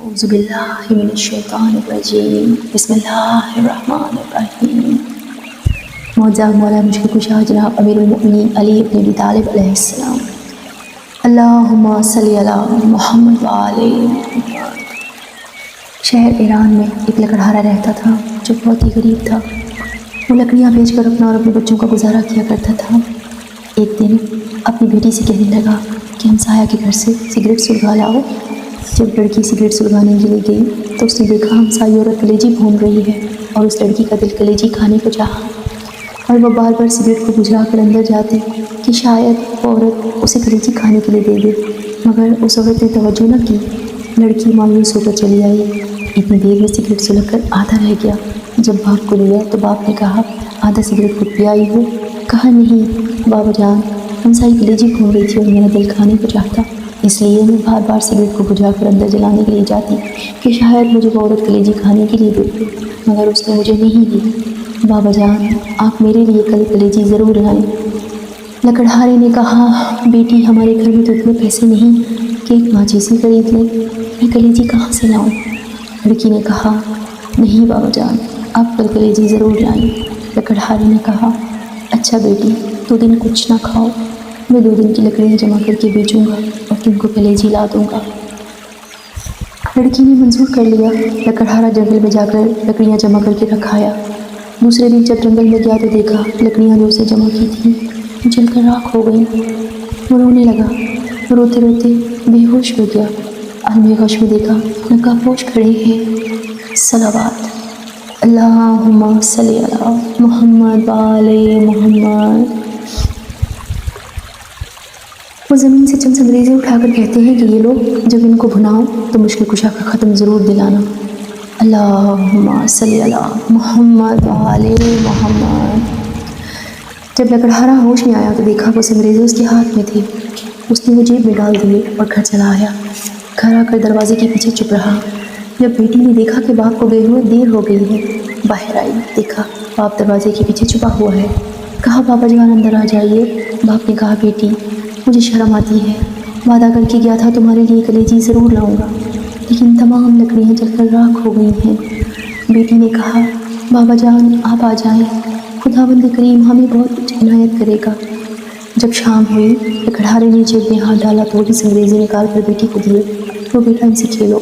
اعوذ باللہ من الشیطان الرجیم بسم اللہ الرحمن الرحیم۔ معزز مولا مشکل کشا جناب امیر المؤمنین علی بن ابی طالب علیہ السلام، اللہم صلی علی محمد وعلی محمد۔ شہر ایران میں ایک لکڑہارا رہتا تھا جو بہت ہی غریب تھا۔ وہ لکڑیاں بیچ کر اپنا اور اپنے بچوں کا گزارا کیا کرتا تھا۔ ایک دن اپنی بیٹی سے کہنے لگا کہ ہمسایہ کے گھر سے سگریٹ سلگا لاؤ۔ جب لڑکی سگریٹ سلگانے کے لیے گئی تو اس نے دیکھا ہمسائی عورت کلیجی بھون رہی ہے اور اس لڑکی کا دل کلیجی کھانے کو چاہا، اور وہ بار بار سگریٹ کو بجھلا کر اندر جاتی کہ شاید وہ عورت اسے کلیجی کھانے کے لیے دے دے، مگر اس عورت نے توجہ نہ کی۔ لڑکی مایوس ہو کر چلی آئی۔ اتنی دیر میں سگریٹ سلگ کر آدھا رہ گیا۔ جب باپ کو لیا تو باپ نے کہا آدھا سگریٹ خود پی آئی ہو؟ کہا نہیں بابا جان، ہمسائی کلیجی بھون رہی تھی اور میرا دل کھانے کو چاہتا، اس لیے میں بار بار سگریٹ کو بجھا کر اندر جلانے کے لیے جاتی کہ شاید مجھے وہ عورت کلیجی کھانے کے لیے دے دے، مگر اس نے مجھے نہیں دی۔ بابا جان، آپ میرے لیے کل کلیجی ضرور لائیں۔ لکڑہارے نے کہا بیٹی، ہمارے گھر میں تو اتنے پیسے نہیں کہ ایک ماچیس ہی خرید لیں، میں کلیجی کہاں سے لاؤں؟ لڑکی نے کہا نہیں بابا جان، آپ کل کلیجی ضرور لائیں۔ لکڑہارے نے کہا اچھا بیٹی، 2 دن کچھ نہ کھاؤ، میں 2 دن کی لکڑیاں جمع کر کے بیچوں گا اور تم کو کلیجی لا دوں گا۔ لڑکی نے منظور کر لیا۔ لکڑہارا جنگل میں جا کر لکڑیاں جمع کر کے رکھایا۔ دوسرے دن جب جنگل میں گیا تو دیکھا لکڑیاں جو اسے جمع کی تھیں جل کر راکھ ہو گئیں۔ وہ رونے لگا، روتے روتے بے ہوش ہو گیا۔ عالم غش میں دیکھا نقاب پوش کھڑے ہیں۔ صلوات اللہم صلی علی محمد وعلی محمد۔ وہ زمین سے چند انگریزی اٹھا کر کہتے ہیں کہ یہ لوگ جب ان کو بھناؤ تو مشکل کشا کا ختم ضرور دلانا۔ اللہم صلی علی محمد وعلی محمد۔ جب لکڑہارا ہوش میں آیا تو دیکھا وہ انگریزی اس کے ہاتھ میں تھے۔ اس نے وہ جیب میں ڈال دیے اور گھر چلا آیا۔ گھر آ کر دروازے کے پیچھے چپ رہا۔ جب بیٹی نے دیکھا کہ باپ کو گئے ہوئے دیر ہو گئی ہے، باہر آئی، دیکھا باپ دروازے کے پیچھے چھپا ہوا ہے۔ کہا بابا جان اندر آ جائیے۔ باپ نے کہا بیٹی، مجھے شرم آتی ہے، وعدہ کر کے گیا تھا تمہارے لیے کلیجی ضرور لاؤں گا، لیکن تمام لکڑیاں جل کر راکھ ہو گئی ہیں۔ بیٹی نے کہا بابا جان آپ آ جائیں، خداوند کریم ہمیں بہت کچھ عنایت کرے گا۔ جب شام ہوئی لکڑہارے نے جیب میں ہاتھ ڈالا تو 20 انگریزی نکال کر بیٹی کو دیے، وہ بیٹا ان سے کھیلو۔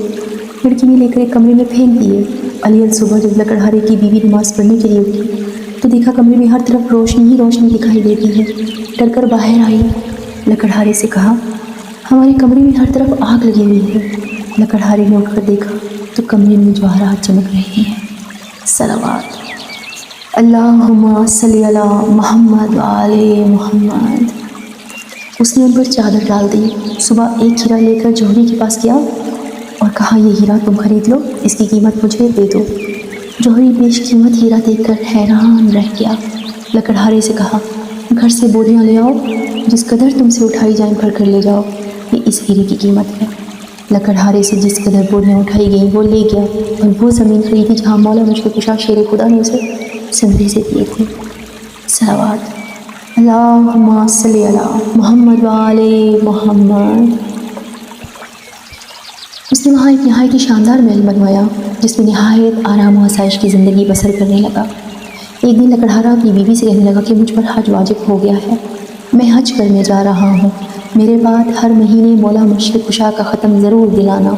لڑکی نے لے کر ایک کمرے میں پھینک دیے۔ علی صبح جب لکڑہارے کی بیوی نماز پڑھنے کے لیے اٹھی تو دیکھا کمرے میں ہر طرف روشنی ہی روشنی دکھائی دیتی ہے۔ ڈر کر باہر آئی۔ لکڑہارے سے کہا ہمارے کمرے میں ہر طرف آگ لگی ہوئی ہے۔ لکڑہارے نے اٹھ کر دیکھا تو کمرے میں جواہرات چمک رہے ہیں۔ صلوات اللہم صلی علی محمد وعلی محمد۔ اس نے ان پر چادر ڈال دی۔ صبح ایک ہیرا لے کر جوہری کے پاس گیا اور کہا یہ ہیرا تم خرید لو، اس کی قیمت مجھے دے دو۔ جوہری بیش قیمت ہیرا دیکھ کر حیران رہ گیا۔ لکڑہارے سے کہا گھر سے بوریاں لے آؤ، جس قدر تم سے اٹھائی جائیں بھر کر لے جاؤ، یہ اس ہیرے کی قیمت ہے۔ لکڑہارے سے جس قدر بوریاں اٹھائی گئیں وہ لے گیا اور وہ زمین خریدی جہاں مولا مشکل کشا شیر خدا نے اسے سندھے سے دیے تھے۔ صلوات اللہم صلی علی محمد وعلی محمد۔ اس نے وہاں ایک نہایت ہی شاندار محل بنوایا جس میں نہایت آرام و آسائش کی زندگی بسر کرنے لگا۔ ایک دن لکڑہارا اپنی بیوی سے کہنے لگا کہ مجھ پر حج واجب ہو گیا ہے، میں حج کرنے جا رہا ہوں، میرے بعد ہر مہینے مولا مشکل کشا کا ختم ضرور دلانا۔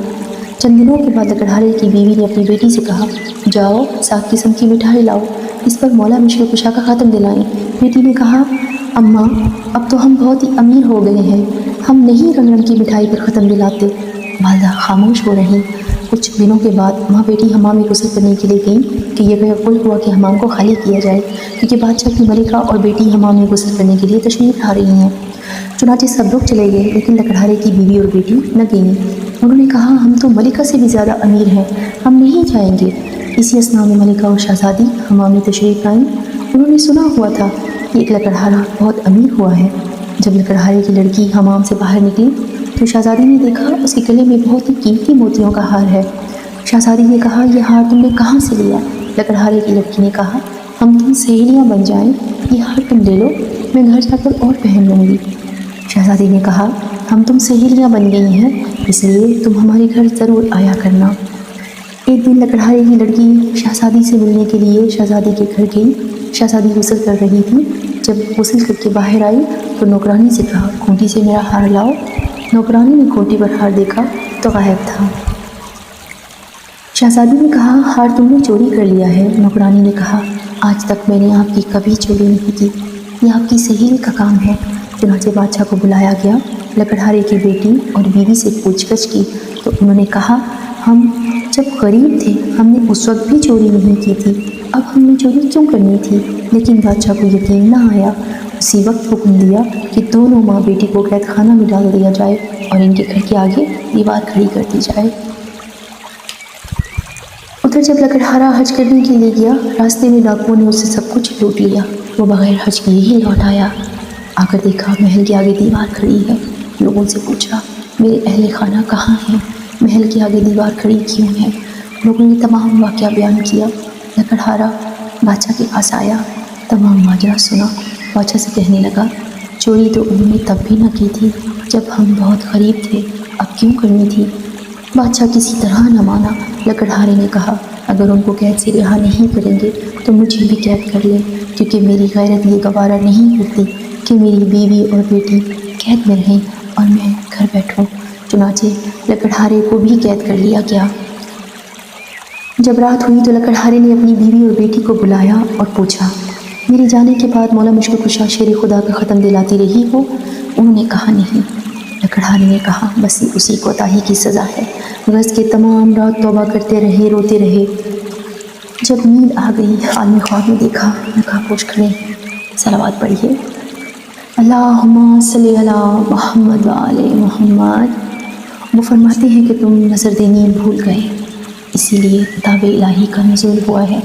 چند دنوں کے بعد لکڑہارے کی بیوی نے اپنی بیٹی سے کہا جاؤ 7 قسم کی مٹھائی لاؤ، اس پر مولا مشکل کشا کا ختم دلائیں۔ بیٹی نے کہا اماں اب تو ہم بہت ہی امیر ہو گئے ہیں، ہم نہیں رنگ رنگ کی مٹھائی پر ختم دلاتے۔ والدہ خاموش ہو رہیں۔ کچھ دنوں کے بعد ماں بیٹی حمام میں غسل کرنے کے لیے گئیں کہ یہ معقول ہوا کہ حمام کو خالی کیا جائے کیونکہ بادشاہ کی ملکہ اور بیٹی حمام میں غسل کرنے کے لیے تشریف لا رہی ہیں۔ چنانچہ سب لوگ چلے گئے لیکن لکڑہارے کی بیوی اور بیٹی نہ گئیں۔ انہوں نے کہا ہم تو ملکہ سے بھی زیادہ امیر ہیں، ہم نہیں جائیں گے۔ اسی اثناء میں ملکہ اور شہزادی حمام میں تشریف لائیں۔ انہوں نے سنا ہوا تھا کہ ایک لکڑہارا بہت امیر ہوا ہے۔ جب لکڑہارے کی لڑکی حمام سے باہر نکلی تو شہزادی نے دیکھا اس کے گلے میں بہت ہی قیمتی موتیوں کا ہار ہے۔ شہزادی نے کہا یہ ہار تم نے کہاں سے لیا؟ لکڑہارے کی لڑکی نے کہا ہم تم سہیلیاں بن جائیں، یہ ہار تم لے لو، میں گھر جا کر اور پہن لوں گی۔ شہزادی نے کہا ہم تم سہیلیاں بن گئی ہیں، اس لیے تم ہمارے گھر ضرور آیا کرنا۔ ایک دن لکڑہارے کی لڑکی شہزادی سے ملنے کے لیے شہزادی کے گھر گئی۔ شہزادی غسل کر رہی تھی۔ جب غسل کر کے باہر آئی تو نوکرانی سے کہا کھونٹی سے میرا ہار لاؤ۔ نوکرانی نے کھونٹی پر ہار دیکھا تو غائب تھا۔ شہزادی نے کہا ہار تم نے چوری کر لیا ہے۔ نوکرانی نے کہا آج تک میں نے آپ کی کبھی چوری نہیں کی، یہ آپ کی سہیلی کا کام ہے۔ چنانچہ بادشاہ کو بلایا گیا۔ لکڑہارے کی بیٹی اور بیوی سے پوچھ گچھ کی تو انہوں نے کہا ہم جب غریب تھے ہم نے اس وقت بھی چوری نہیں کی تھی، اب ہم نے چوری کیوں کرنی تھی؟ لیکن بادشاہ کو یقین نہ آیا۔ اسی وقت حکم دیا کہ دونوں ماں بیٹی کو قید خانہ میں ڈال دیا جائے اور ان کے گھر کے آگے دیوار کھڑی کر دی جائے۔ ادھر جب لکڑہارا حج کرنے کے لیے گیا، راستے میں ڈاکوؤں نے اس سے سب کچھ لوٹ لیا۔ وہ بغیر حج کیے ہی لوٹ آیا۔ آ کر دیکھا محل کے آگے دیوار کھڑی ہے۔ لوگوں سے پوچھا میرے اہل خانہ کہاں ہیں؟ محل کے آگے دیوار کھڑی کیوں ہے؟ لوگوں نے تمام واقعہ بیان کیا۔ لکڑہارا بادشاہ کے پاس آیا، تمام ماجرا سنا۔ بادشاہ سے کہنے لگا چوری تو انہوں نے تب بھی نہ کی تھی جب ہم بہت غریب تھے، اب کیوں کرنی تھی؟ بادشاہ کسی طرح نہ مانا۔ لکڑہارے نے کہا اگر ان کو قید سے رہا نہیں کریں گے تو مجھے بھی قید کر لیں، کیونکہ میری غیرت یہ گوارا نہیں کرتی کہ میری بیوی اور بیٹی قید میں رہیں اور میں گھر بیٹھوں۔ چنانچہ لکڑہارے کو بھی قید کر لیا گیا۔ جب رات ہوئی تو لکڑہارے نے اپنی بیوی اور بیٹی کو بلایا اور پوچھا میرے جانے کے بعد مولا مشکل کشا شیر خدا کا ختم دلاتی رہی ہو؟ انہوں نے کہا نہیں۔ لکڑہارے نے کہا بس یہ اسی کوتاہی کی سزا ہے۔ غز کے تمام رات توبہ کرتے رہے، روتے رہے۔ جب نیند آ گئی عالم خواب میں دیکھا نقاب پوش کھڑے ہیں۔ صلوات پڑھیے اللہم صلی علی محمد وآل محمد۔ وہ فرماتے ہیں کہ تم نظر دینی بھول گئے، اسی لیے عذاب الہی کا نزول ہوا ہے۔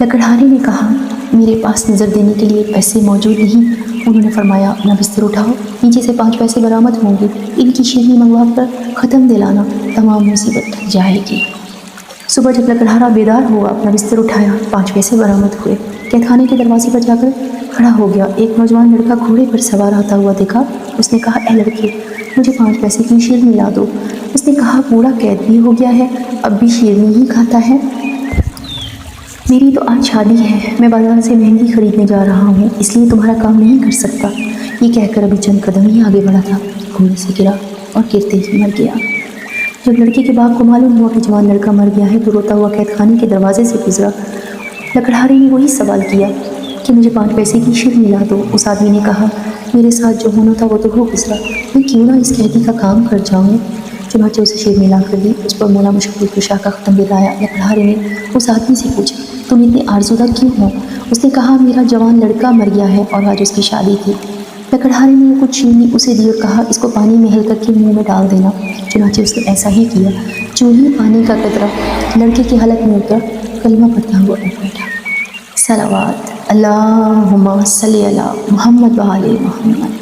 لکڑہارے نے کہا میرے پاس نظر دینے کے لیے پیسے موجود نہیں۔ انہوں نے فرمایا اپنا بستر اٹھاؤ، نیچے سے 5 پیسے برآمد ہوں گے، ان کی شیرنی منگوا کر ختم دلانا، تمام مصیبت ٹل جائے گی۔ صبح جب لکڑہارا بیدار ہوا، اپنا بستر اٹھایا، 5 پیسے برآمد ہوئے۔ قید خانے کے دروازے پر جا کر کھڑا ہو گیا۔ ایک نوجوان لڑکا گھوڑے پر سوار آتا ہوا دیکھا۔ اس نے کہا اے لڑکے مجھے 5 پیسے کی شیرنی لا دو۔ اس نے کہا بوڑھا قید بھی ہو گیا ہے، اب بھی شیرنی ہی کھاتا ہے؟ میری تو آج شادی ہے، میں بازار سے مہندی خریدنے جا رہا ہوں، اس لیے تمہارا کام نہیں کر سکتا۔ یہ کہہ کر ابھی چند قدم ہی آگے بڑھا تھا، گھوڑے سے گرا اور گرتے ہی مر گیا۔ جب لڑکے کے باپ کو معلوم ہوا کہ جوان لڑکا مر گیا ہے تو روتا ہوا قید خانے کے دروازے سے گزرا۔ لکڑہارے نے وہی سوال کیا کہ مجھے 5 پیسے کی شیرنی لا دو۔ اس آدمی نے کہا میرے ساتھ جو ہونا تھا وہ تو ہو گزرا، میں کیوں نہ اس قیدی کا کام کر جاؤں؟ چنانچہ اسے شیرنی لا کر دی، اس پر مولا مشکل کشا کا ختم دلایا۔ لکڑہارے نے اس آدمی سے پوچھا تم اتنے آرزودہ کیوں ہو؟ اس نے کہا میرا جوان لڑکا مر گیا ہے اور آج اس کی شادی تھی۔ لکڑہارے نے کچھ شیرنی اسے دی اور کہا اس کو پانی میں ہل کر کے منہ میں ڈال دینا۔ چنانچہ اس نے ایسا ہی کیا۔ جو ہی پانی کا قطرہ لڑکے کے حلق میں اترا، کلمہ پڑھتا ہوا اٹھ بیٹھا۔ صلوات اللہم صلی علی محمد وآل محمد۔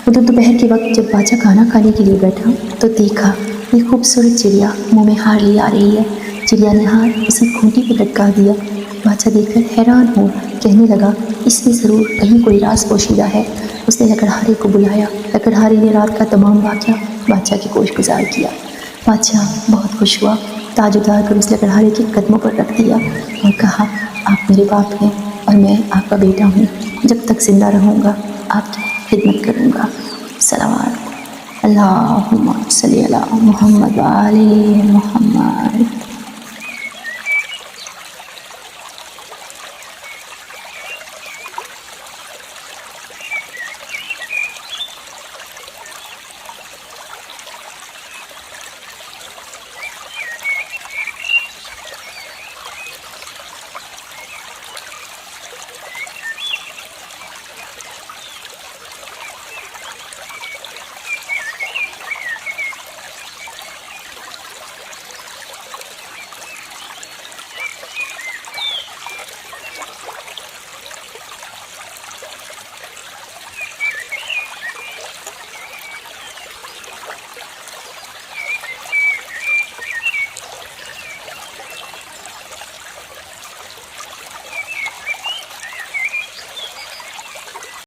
ادھر دوپہر کے وقت جب بادشاہ کھانا کھانے کے لیے بیٹھا تو دیکھا ایک خوبصورت چڑیا منہ میں ہار لی آ رہی ہے۔ چڑیا نے ہار اسی کھونٹی پہ لٹکا دیا۔ بادشاہ دیکھ کر حیران ہو، کہنے لگا اس میں ضرور کہیں کوئی راز پوشیدہ ہے۔ اس نے لکڑہارے کو بلایا۔ لکڑہارے نے رات کا تمام واقعہ بادشاہ کے گوش گزار کیا۔ بادشاہ بہت خوش ہوا، تاج اتار کر اس لکڑہارے کے قدموں پر رکھ دیا اور کہا آپ میرے باپ ہیں اور میں آپ کا بیٹا ہوں، جب تک زندہ رہوں گا آپ کی خدمت کروں گا۔ صلوات اللہم صلی علی محمد وآل محمد۔